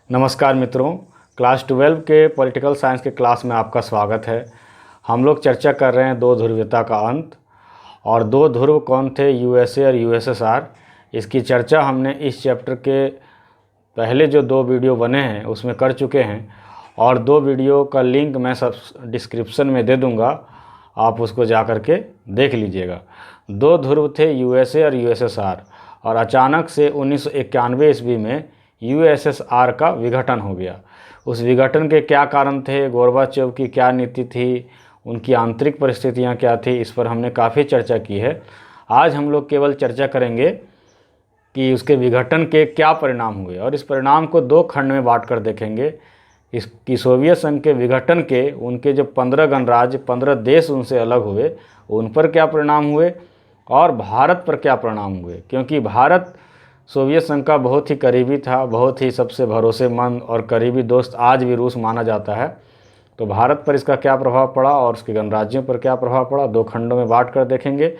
नमस्कार मित्रों, क्लास 12 के पॉलिटिकल साइंस के क्लास में आपका स्वागत है। हम लोग चर्चा कर रहे हैं दो ध्रुवीयता का अंत और दो ध्रुव कौन थे, यूएसए और यूएसएसआर। इसकी चर्चा हमने इस चैप्टर के पहले जो दो वीडियो बने हैं उसमें कर चुके हैं और दो वीडियो का लिंक मैं सब डिस्क्रिप्शन में दे दूंगा, आप उसको जा कर के देख लीजिएगा। दो ध्रुव थे यूएसए और यूएसएसआर और अचानक से 1991 ईस्वी में यूएसएसआर का विघटन हो गया। उस विघटन के क्या कारण थे, गोर्बाचोव की क्या नीति थी, उनकी आंतरिक परिस्थितियां क्या थी, इस पर हमने काफ़ी चर्चा की है। आज हम लोग केवल चर्चा करेंगे कि उसके विघटन के क्या परिणाम हुए और इस परिणाम को दो खंड में बांट कर देखेंगे। इसकी सोवियत संघ के विघटन के उनके जो 15 गणराज्य 15 देश उनसे अलग हुए, उन पर क्या परिणाम हुए और भारत पर क्या परिणाम हुए, क्योंकि भारत सोवियत संघ का बहुत ही करीबी था, बहुत ही सबसे भरोसेमंद और करीबी दोस्त आज भी रूस माना जाता है। तो भारत पर इसका क्या प्रभाव पड़ा और उसके गणराज्यों पर क्या प्रभाव पड़ा, दो खंडों में बांट कर देखेंगे।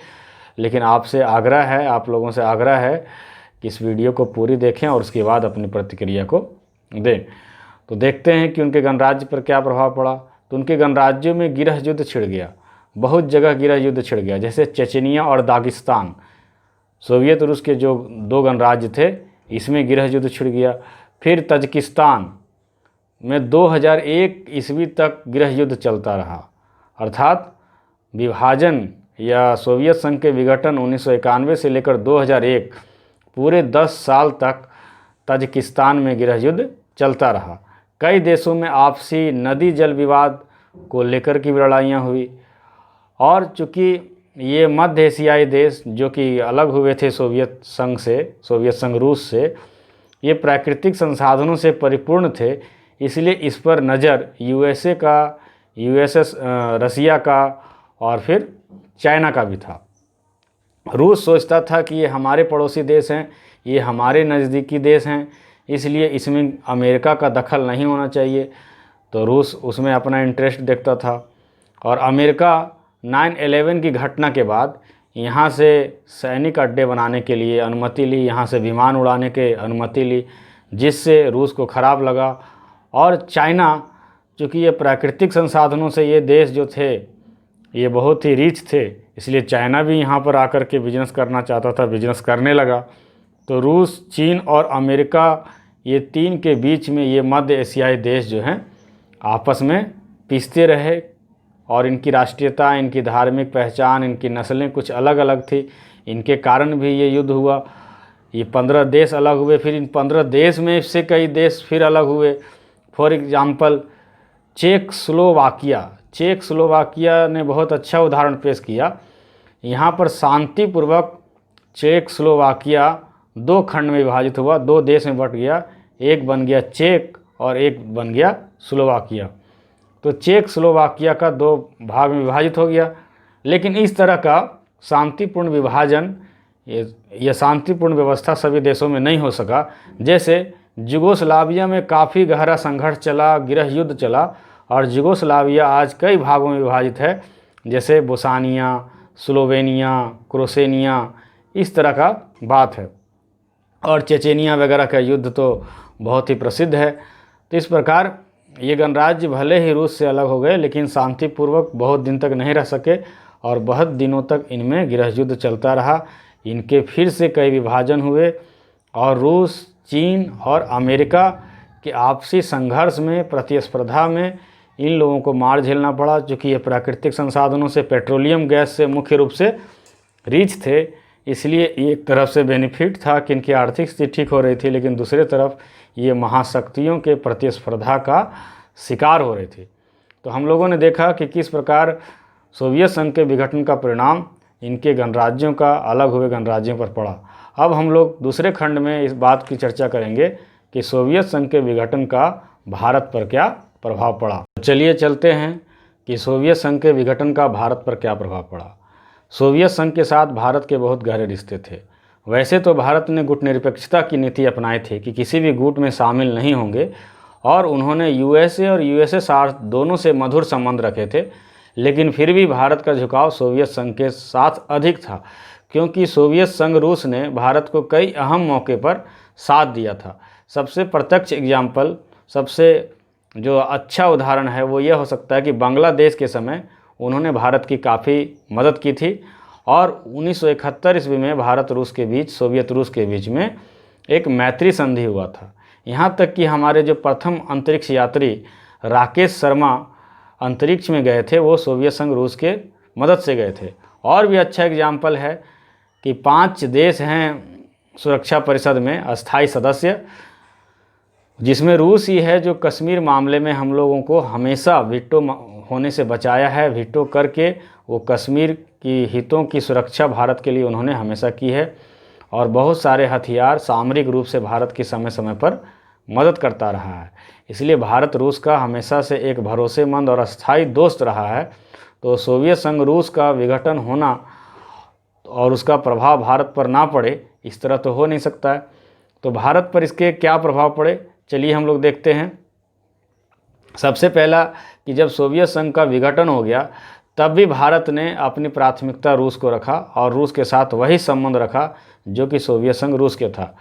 लेकिन आपसे आग्रह है, आप लोगों से आग्रह है कि इस वीडियो को पूरी देखें और उसके बाद अपनी प्रतिक्रिया को दें। तो देखते हैं कि उनके गणराज्य पर क्या प्रभाव पड़ा। तो उनके गणराज्यों में गृह युद्ध छिड़ गया, बहुत जगह गृह युद्ध छिड़ गया, जैसे चेचनिया और दागिस्तान, सोवियत रूस के जो दो गणराज्य थे, इसमें गृह युद्ध छिड़ गया। फिर तजाकिस्तान में 2001 ईस्वी तक गृह युद्ध चलता रहा, अर्थात विभाजन या सोवियत संघ के विघटन 1991 से लेकर 2001 पूरे 10 साल तक तजाकिस्तान में गृह युद्ध चलता रहा। कई देशों में आपसी नदी जल विवाद को लेकर की लड़ाइयाँ हुई और चूँकि ये मध्य एशियाई देश जो कि अलग हुए थे सोवियत संघ से, सोवियत संघ रूस से, ये प्राकृतिक संसाधनों से परिपूर्ण थे, इसलिए इस पर नज़र यूएसए का, रसिया का और फिर चाइना का भी था। रूस सोचता था कि ये हमारे पड़ोसी देश हैं, ये हमारे नज़दीकी देश हैं, इसलिए इसमें अमेरिका का दखल नहीं होना चाहिए। तो रूस उसमें अपना इंटरेस्ट देखता था और अमेरिका 9/11 की घटना के बाद यहाँ से सैनिक अड्डे बनाने के लिए अनुमति ली, यहाँ से विमान उड़ाने के अनुमति ली, जिससे रूस को ख़राब लगा। और चाइना, चूँकि ये प्राकृतिक संसाधनों से ये देश जो थे ये बहुत ही रिच थे, इसलिए चाइना भी यहाँ पर आकर के बिजनेस करना चाहता था, बिजनेस करने लगा। तो रूस, चीन और अमेरिका, ये तीन के बीच में ये मध्य एशियाई देश जो हैं आपस में पिसते रहे और इनकी राष्ट्रीयता, इनकी धार्मिक पहचान, इनकी नस्लें कुछ अलग अलग थी, इनके कारण भी ये युद्ध हुआ। ये 15 देश अलग हुए, फिर इन 15 देश में से कई देश फिर अलग हुए। फॉर एग्जांपल चेकोस्लोवाकिया ने बहुत अच्छा उदाहरण पेश किया। यहाँ पर शांतिपूर्वक चेकोस्लोवाकिया दो खंड में विभाजित हुआ, दो देश में बट गया, एक बन गया चेक और एक बन गया स्लोवाकिया। तो चेकोस्लोवाकिया का दो भाग में विभाजित हो गया। लेकिन इस तरह का शांतिपूर्ण विभाजन या शांतिपूर्ण व्यवस्था सभी देशों में नहीं हो सका। जैसे युगोस्लाविया में काफ़ी गहरा संघर्ष चला, गृह युद्ध चला और युगोस्लाविया आज कई भागों में विभाजित है, जैसे बोस्निया, स्लोवेनिया, क्रोएशिया, इस तरह का बात है। और चेचेनिया वगैरह का युद्ध तो बहुत ही प्रसिद्ध है। तो इस प्रकार ये गणराज्य भले ही रूस से अलग हो गए, लेकिन शांतिपूर्वक बहुत दिन तक नहीं रह सके और बहुत दिनों तक इनमें गृह युद्ध चलता रहा। इनके फिर से कई विभाजन हुए और रूस, चीन और अमेरिका के आपसी संघर्ष में, प्रतिस्पर्धा में इन लोगों को मार झेलना पड़ा। चूँकि ये प्राकृतिक संसाधनों से, पेट्रोलियम गैस से मुख्य रूप से रिच थे, इसलिए एक तरफ से बेनिफिट था कि इनकी आर्थिक स्थिति ठीक हो रही थी, लेकिन दूसरे तरफ ये महाशक्तियों के प्रतिस्पर्धा का शिकार हो रही थी। तो हम लोगों ने देखा कि किस प्रकार सोवियत संघ के विघटन का परिणाम इनके गणराज्यों का, अलग हुए गणराज्यों पर पड़ा। अब हम लोग दूसरे खंड में इस बात की चर्चा करेंगे कि सोवियत संघ के विघटन का भारत पर क्या प्रभाव पड़ा। तो चलिए चलते हैं कि सोवियत संघ के विघटन का भारत पर क्या प्रभाव पड़ा। सोवियत संघ के साथ भारत के बहुत गहरे रिश्ते थे। वैसे तो भारत ने गुटनिरपेक्षता की नीति अपनाई थी कि किसी भी गुट में शामिल नहीं होंगे और उन्होंने यूएसए और यूएसएसआर दोनों से मधुर संबंध रखे थे, लेकिन फिर भी भारत का झुकाव सोवियत संघ के साथ अधिक था, क्योंकि सोवियत संघ रूस ने भारत को कई अहम मौके पर साथ दिया था। सबसे प्रत्यक्ष एग्जाम्पल, सबसे जो अच्छा उदाहरण है वो ये हो सकता है कि बांग्लादेश के समय उन्होंने भारत की काफ़ी मदद की थी और 1971 ईस्वी में भारत रूस के बीच, सोवियत रूस के बीच में एक मैत्री संधि हुआ था। यहाँ तक कि हमारे जो प्रथम अंतरिक्ष यात्री राकेश शर्मा अंतरिक्ष में गए थे वो सोवियत संघ रूस के मदद से गए थे। और भी अच्छा एग्जाम्पल है कि 5 देश हैं सुरक्षा परिषद में अस्थायी सदस्य, जिसमें रूस ही है जो कश्मीर मामले में हम लोगों को हमेशा वीटो होने से बचाया है। वीटो करके वो कश्मीर की हितों की सुरक्षा भारत के लिए उन्होंने हमेशा की है और बहुत सारे हथियार सामरिक रूप से भारत की समय समय पर मदद करता रहा है। इसलिए भारत रूस का हमेशा से एक भरोसेमंद और अस्थायी दोस्त रहा है। तो सोवियत संघ रूस का विघटन होना और उसका प्रभाव भारत पर ना पड़े, इस तरह तो हो नहीं सकता है। तो भारत पर इसके क्या प्रभाव पड़े, चलिए हम लोग देखते हैं। सबसे पहला कि जब सोवियत संघ का विघटन हो गया तब भी भारत ने अपनी प्राथमिकता रूस को रखा और रूस के साथ वही संबंध रखा जो कि सोवियत संघ रूस के था,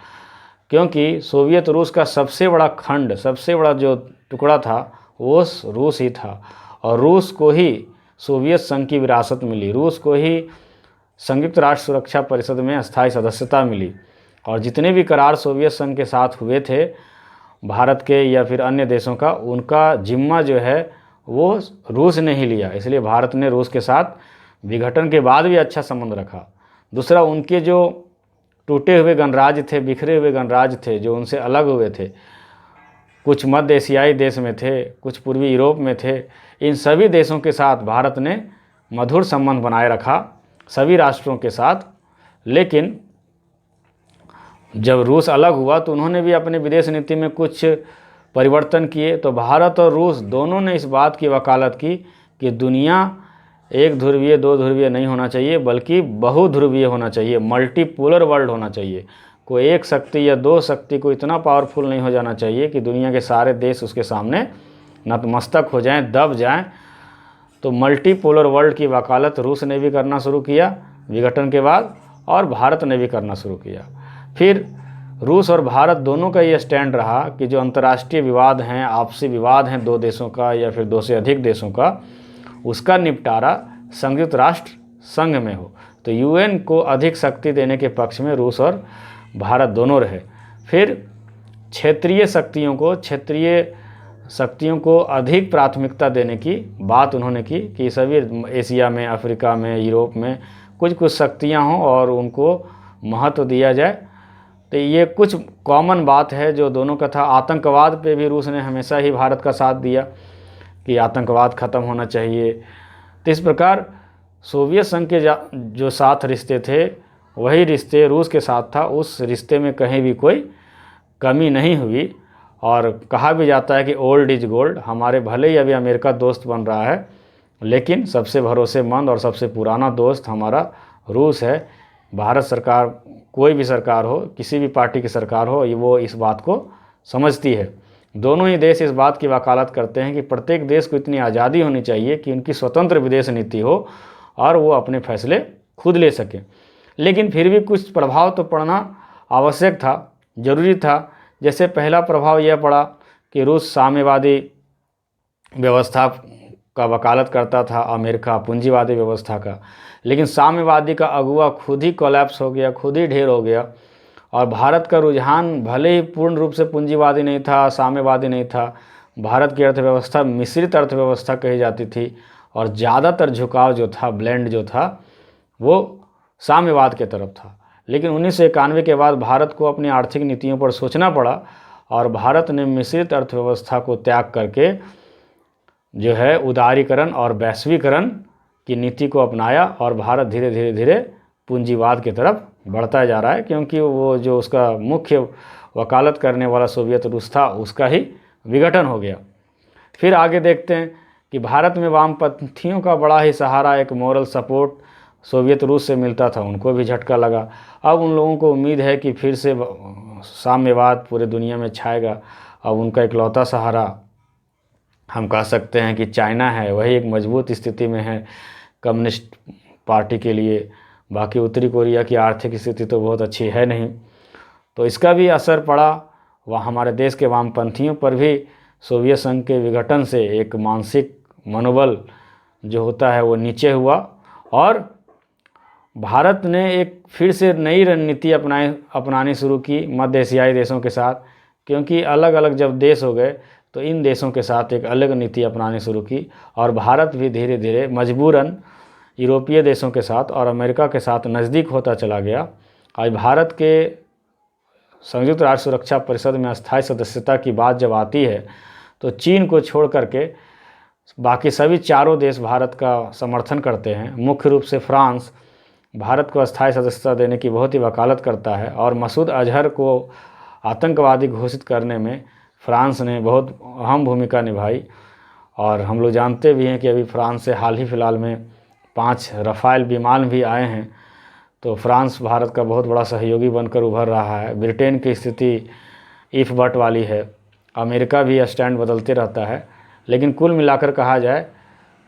क्योंकि सोवियत रूस का सबसे बड़ा खंड, सबसे बड़ा जो टुकड़ा था वो रूस ही था और रूस को ही सोवियत संघ की विरासत मिली, रूस को ही संयुक्त राष्ट्र सुरक्षा परिषद में अस्थायी सदस्यता मिली और जितने भी करार सोवियत संघ के साथ हुए थे भारत के या फिर अन्य देशों का, उनका जिम्मा जो है वो रूस ने ही लिया। इसलिए भारत ने रूस के साथ विघटन के बाद भी अच्छा संबंध रखा। दूसरा, उनके जो टूटे हुए गणराज्य थे, बिखरे हुए गणराज्य थे जो उनसे अलग हुए थे, कुछ मध्य एशियाई देश में थे, कुछ पूर्वी यूरोप में थे, इन सभी देशों के साथ भारत ने मधुर संबंध बनाए रखा सभी राष्ट्रों के साथ। लेकिन जब रूस अलग हुआ तो उन्होंने भी अपने विदेश नीति में कुछ परिवर्तन किए। तो भारत और रूस दोनों ने इस बात की वकालत की कि दुनिया एक ध्रुवीय, दो ध्रुवीय नहीं होना चाहिए, बल्कि बहुध्रुवीय होना चाहिए, मल्टीपोलर वर्ल्ड होना चाहिए। कोई एक शक्ति या दो शक्ति को इतना पावरफुल नहीं हो जाना चाहिए कि दुनिया के सारे देश उसके सामने नतमस्तक हो जाएं, दब जाएं। तो मल्टीपोलर वर्ल्ड की वकालत रूस ने भी करना शुरू किया विघटन के बाद और भारत ने भी करना शुरू किया। फिर रूस और भारत दोनों का ये स्टैंड रहा कि जो अंतर्राष्ट्रीय विवाद हैं, आपसी विवाद हैं दो देशों का या फिर दो से अधिक देशों का, उसका निपटारा संयुक्त राष्ट्र संघ में हो। तो यूएन को अधिक शक्ति देने के पक्ष में रूस और भारत दोनों रहे। फिर क्षेत्रीय शक्तियों को अधिक प्राथमिकता देने की बात उन्होंने की कि सभी एशिया में, अफ्रीका में, यूरोप में कुछ शक्तियां हों और उनको महत्व दिया जाए। तो ये कुछ कॉमन बात है जो दोनों का था। आतंकवाद पे भी रूस ने हमेशा ही भारत का साथ दिया कि आतंकवाद ख़त्म होना चाहिए। तो इस प्रकार सोवियत संघ के जो साथ रिश्ते थे वही रिश्ते रूस के साथ था। उस रिश्ते में कहीं भी कोई कमी नहीं हुई और कहा भी जाता है कि ओल्ड इज गोल्ड। हमारे भले ही अभी अमेरिका दोस्त बन रहा है, लेकिन सबसे भरोसेमंद और सबसे पुराना दोस्त हमारा रूस है। भारत सरकार, कोई भी सरकार हो, किसी भी पार्टी की सरकार हो, वो इस बात को समझती है। दोनों ही देश इस बात की वकालत करते हैं कि प्रत्येक देश को इतनी आज़ादी होनी चाहिए कि उनकी स्वतंत्र विदेश नीति हो और वो अपने फैसले खुद ले सकें। लेकिन फिर भी कुछ प्रभाव तो पड़ना आवश्यक था, ज़रूरी था। जैसे पहला प्रभाव यह पड़ा कि रूस साम्यवादी व्यवस्था का वकालत करता था, अमेरिका पूंजीवादी व्यवस्था का। लेकिन साम्यवादी का अगुआ खुद ही कोलैप्स हो गया, खुद ही ढेर हो गया और भारत का रुझान भले ही पूर्ण रूप से पूंजीवादी नहीं था, साम्यवादी नहीं था। भारत की अर्थव्यवस्था मिश्रित अर्थव्यवस्था कही जाती थी और ज़्यादातर झुकाव जो था, ब्लेंड जो था, वो साम्यवाद के तरफ था। लेकिन 1991 के बाद भारत को अपनी आर्थिक नीतियों पर सोचना पड़ा और भारत ने मिश्रित अर्थव्यवस्था को त्याग करके जो है उदारीकरण और वैश्वीकरण की नीति को अपनाया और भारत धीरे धीरे पूंजीवाद की तरफ बढ़ता जा रहा है, क्योंकि वो जो उसका मुख्य वकालत करने वाला सोवियत रूस था उसका ही विघटन हो गया। फिर आगे देखते हैं कि भारत में वामपंथियों का बड़ा ही सहारा, एक मॉरल सपोर्ट सोवियत रूस से मिलता था, उनको भी झटका लगा। अब उन लोगों को उम्मीद है कि फिर से साम्यवाद पूरे दुनिया में छाएगा। अब उनका इकलौता सहारा हम कह सकते हैं कि चाइना है, वही एक मजबूत स्थिति में है कम्युनिस्ट पार्टी के लिए। बाकी उत्तरी कोरिया की आर्थिक स्थिति तो बहुत अच्छी है नहीं, तो इसका भी असर पड़ा वह हमारे देश के वामपंथियों पर भी सोवियत संघ के विघटन से एक मानसिक मनोबल जो होता है वो नीचे हुआ और भारत ने एक फिर से नई रणनीति अपनानी शुरू की मध्य एशियाई देशों के साथ, क्योंकि अलग अलग जब देश हो गए तो इन देशों के साथ एक अलग नीति अपनानी शुरू की और भारत भी धीरे धीरे मजबूरन यूरोपीय देशों के साथ और अमेरिका के साथ नज़दीक होता चला गया। आज भारत के संयुक्त राष्ट्र सुरक्षा परिषद में अस्थायी सदस्यता की बात जब आती है तो चीन को छोड़ करके बाकी सभी चारों देश भारत का समर्थन करते हैं। मुख्य रूप से फ्रांस भारत को अस्थायी सदस्यता देने की बहुत ही वकालत करता है और मसूद अजहर को आतंकवादी घोषित करने में फ्रांस ने बहुत अहम भूमिका निभाई। और हम लोग जानते भी हैं कि अभी फ्रांस से हाल ही फ़िलहाल में 5 रफ़ाल विमान भी आए हैं, तो फ्रांस भारत का बहुत बड़ा सहयोगी बनकर उभर रहा है। ब्रिटेन की स्थिति इफ बट वाली है, अमेरिका भी स्टैंड बदलते रहता है, लेकिन कुल मिलाकर कहा जाए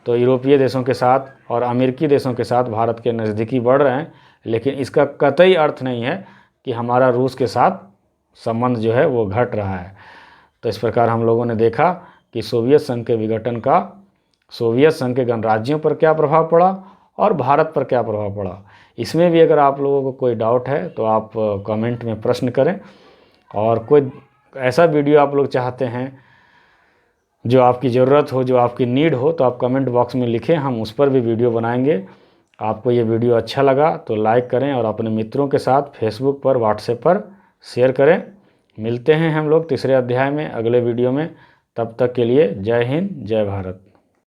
तो यूरोपीय देशों के साथ और अमेरिकी देशों के साथ भारत के नज़दीकी बढ़ रहे हैं। लेकिन इसका कतई अर्थ नहीं है कि हमारा रूस के साथ संबंध जो है वो घट रहा है। तो इस प्रकार हम लोगों ने देखा कि सोवियत संघ के विघटन का सोवियत संघ के गणराज्यों पर क्या प्रभाव पड़ा और भारत पर क्या प्रभाव पड़ा। इसमें भी अगर आप लोगों को कोई डाउट है तो आप कमेंट में प्रश्न करें, और कोई ऐसा वीडियो आप लोग चाहते हैं जो आपकी ज़रूरत हो, जो आपकी नीड हो, तो आप कमेंट बॉक्स में लिखें, हम उस पर भी वीडियो बनाएंगे। आपको ये वीडियो अच्छा लगा तो लाइक करें और अपने मित्रों के साथ फेसबुक पर, व्हाट्सएप पर शेयर करें। मिलते हैं हम लोग तीसरे अध्याय में अगले वीडियो में। तब तक के लिए जय हिंद, जय भारत।